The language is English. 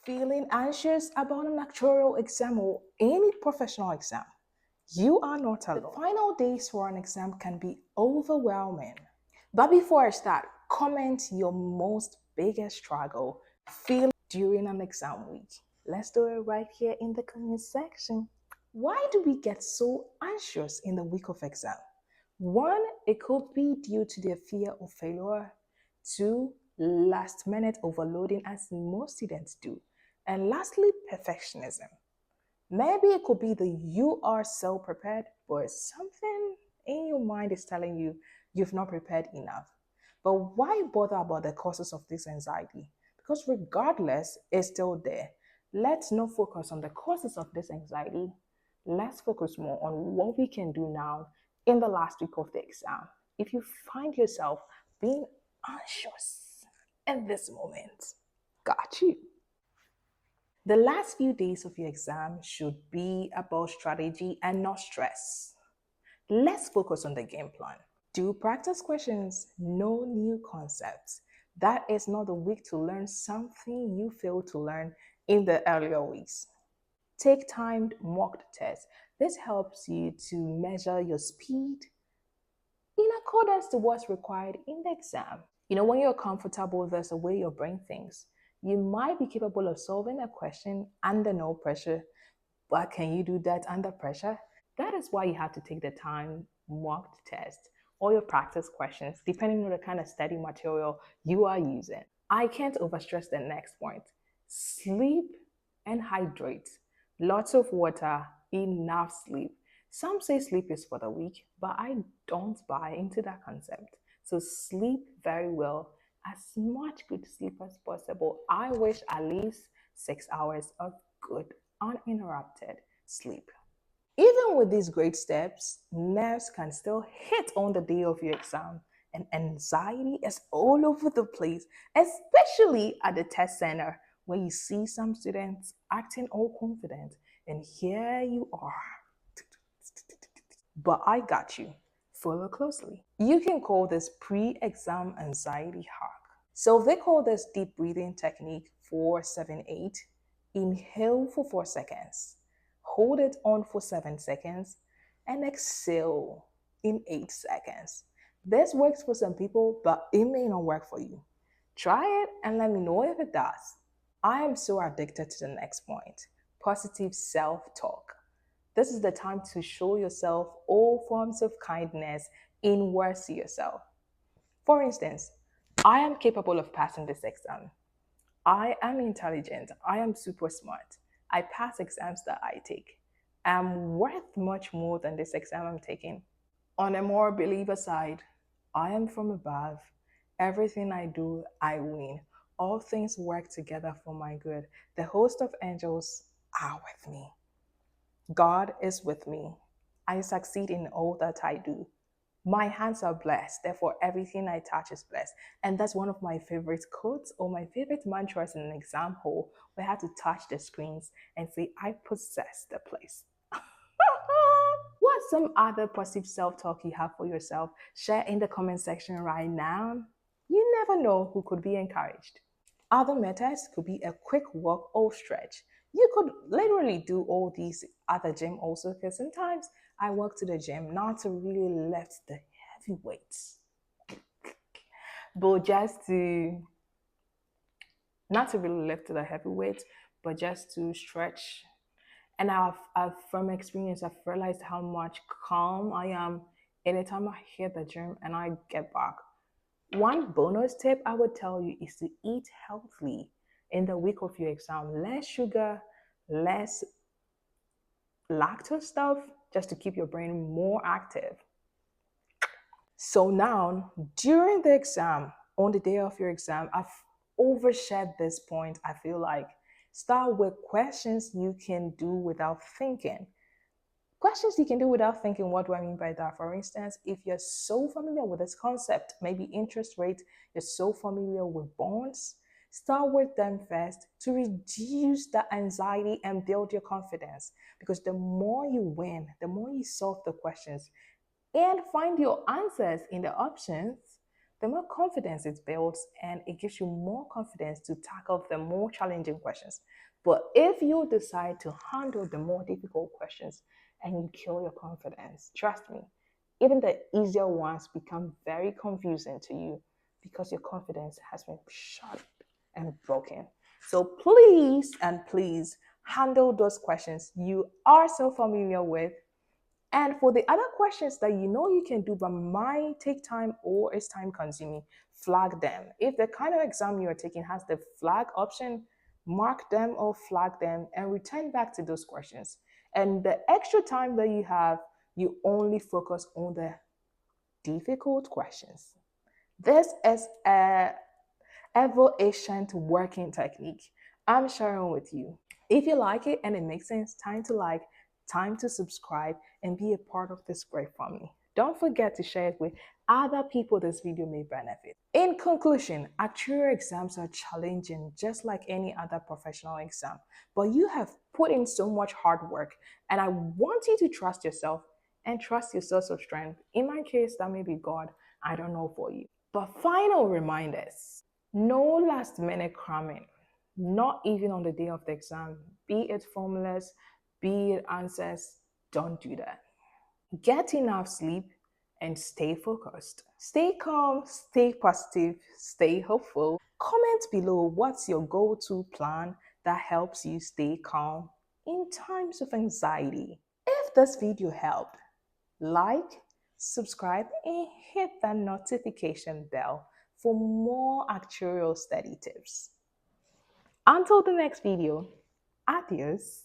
Feeling anxious about an actuarial exam or any professional exam? You are not alone. The final days for an exam can be overwhelming. But before I start, comment your most biggest struggle feeling during an exam week. Let's do it right here in the comment section. Why do we get so anxious in the week of exam? One, it could be due to the fear of failure. Two, last minute overloading, as most students do. And lastly, perfectionism. Maybe it could be that you are so prepared, but something in your mind is telling you you've not prepared enough. But why bother about the causes of this anxiety? Because regardless, it's still there. Let's not focus on the causes of this anxiety. Let's focus more on what we can do now in the last week of the exam. If you find yourself being anxious in this moment, got you. The last few days of your exam should be about strategy and not stress. Let's focus on the game plan. Do practice questions, no new concepts. That is not the week to learn something you failed to learn in the earlier weeks. Take timed mock tests. This helps you to measure your speed in accordance to what's required in the exam. When you're comfortable, there's a way your brain thinks. You might be capable of solving a question under no pressure, but can you do that under pressure? That is why you have to take the time mock test or your practice questions, depending on the kind of study material you are using. I can't overstress the next point. Sleep and hydrate. Lots of water, enough sleep. Some say sleep is for the weak, but I don't buy into that concept. So sleep very well, as much good sleep as possible. I wish at least 6 hours of good, uninterrupted sleep. Even with these great steps, nerves can still hit on the day of your exam, and anxiety is all over the place, especially at the test center where you see some students acting all confident, and here you are. But I got you. Follow closely. You can call this pre-exam anxiety hack. So they call this deep breathing technique 478. Inhale for 4 seconds, hold it on for 7 seconds, and exhale in 8 seconds. This works for some people, but it may not work for you. Try it and let me know if it does. I am so addicted to the next point: positive self-talk. This is the time to show yourself all forms of kindness in words to yourself. For instance, I am capable of passing this exam. I am intelligent. I am super smart. I pass exams that I take. I'm worth much more than this exam I'm taking. On a more believer side, I am from above. Everything I do, I win. All things work together for my good. The host of angels are with me. God is with me. I succeed in all that I do. My hands are blessed, therefore everything I touch is blessed. And that's one of my favorite quotes or my favorite mantras in an exam hall, where I had to touch the screens and say, I possess the place. What's some other positive self-talk you have for yourself? Share in the comment section right now. You never know who could be encouraged. Other methods could be a quick walk or stretch. You could literally do all these at the gym also, because sometimes I walk to the gym not to really lift the heavy weights, but just to not to really lift the heavy weights, but just to stretch. And I've from experience, I've realized how much calm I am anytime I hit the gym and I get back. One bonus tip I would tell you is to eat healthily in the week of your exam. Less sugar, less lactose stuff, just to keep your brain more active. So now, during the exam, on the day of your exam, I've overshared this point. I feel like start with questions you can do without thinking. Questions you can do without thinking. What do I mean by that? For instance, if you're so familiar with this concept, maybe interest rate, you're so familiar with bonds, start with them first to reduce the anxiety and build your confidence. Because the more you win, the more you solve the questions and find your answers in the options, the more confidence it builds and it gives you more confidence to tackle the more challenging questions. But if you decide to handle the more difficult questions and you kill your confidence, trust me, even the easier ones become very confusing to you because your confidence has been shot and broken. So please and please handle those questions you are so familiar with. And for the other questions that you know you can do but might take time or is time consuming, flag them. If the kind of exam you are taking has the flag option, mark them or flag them and return back to those questions. And the extra time that you have, you only focus on the difficult questions. This is a ever ancient working technique I'm sharing with you. If you like it and it makes sense, time to like, time to subscribe, and be a part of this great family. Don't forget to share it with other people this video may benefit. In conclusion, actuarial exams are challenging just like any other professional exam, but you have put in so much hard work, and I want you to trust yourself and trust your source of strength. In my case, that may be God. I don't know for you. But final reminders: no last minute cramming, not even on the day of the exam, be it formulas, be it answers. Don't do that. Get enough sleep and stay focused. Stay calm, stay positive, stay hopeful. Comment below what's your go to plan that helps you stay calm in times of anxiety. If this video helped, like, subscribe, and hit that notification bell for more actuarial study tips. Until the next video, adios.